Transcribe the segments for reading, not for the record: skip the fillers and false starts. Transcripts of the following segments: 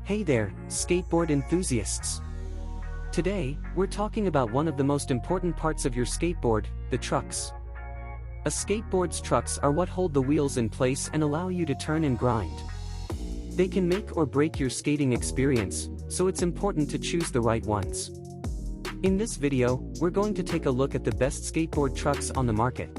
Hey there, skateboard enthusiasts! Today, we're talking about one of the most important parts of your skateboard, the trucks. A skateboard's trucks are what hold the wheels in place and allow you to turn and grind. They can make or break your skating experience, so it's important to choose the right ones. In this video, we're going to take a look at the best skateboard trucks on the market.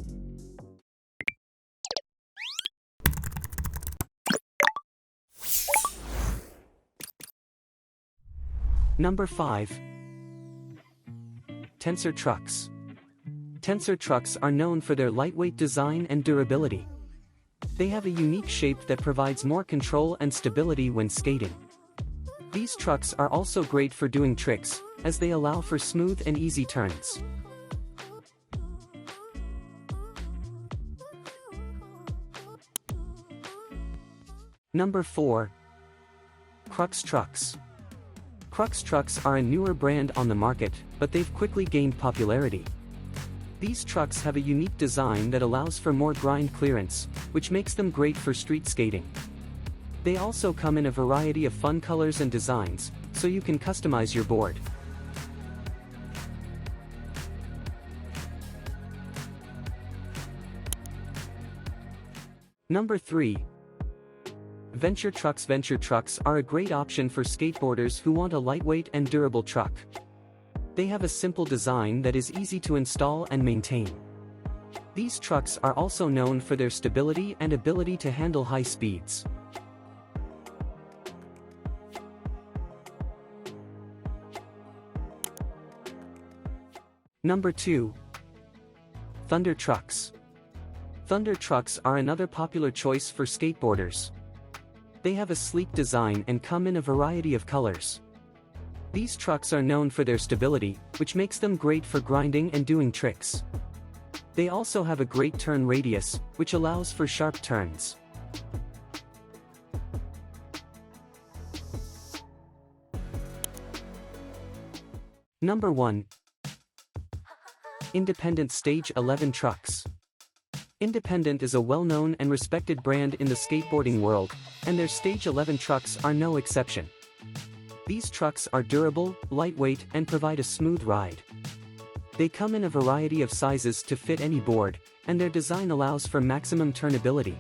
Number 5. Tensor Trucks. Tensor trucks are known for their lightweight design and durability. They have a unique shape that provides more control and stability when skating. These trucks are also great for doing tricks, as they allow for smooth and easy turns. Number 4. Krux Trucks. Krux Trucks are a newer brand on the market, but they've quickly gained popularity. These trucks have a unique design that allows for more grind clearance, which makes them great for street skating. They also come in a variety of fun colors and designs, so you can customize your board. Number 3. TrucksVenture trucks are a great option for skateboarders who want a lightweight and durable truck. They have a simple design that is easy to install and maintain. These trucks are also known for their stability and ability to handle high speeds. Number 2. Thunder Trucks. Thunder trucks are another popular choice for skateboarders. They have a sleek design and come in a variety of colors. These trucks are known for their stability, which makes them great for grinding and doing tricks. They also have a great turn radius, which allows for sharp turns. Number 1. Independent Stage 11 Trucks. Independent is a well-known and respected brand in the skateboarding world, and their Stage 11 trucks are no exception. These trucks are durable, lightweight, and provide a smooth ride. They come in a variety of sizes to fit any board, and their design allows for maximum turnability.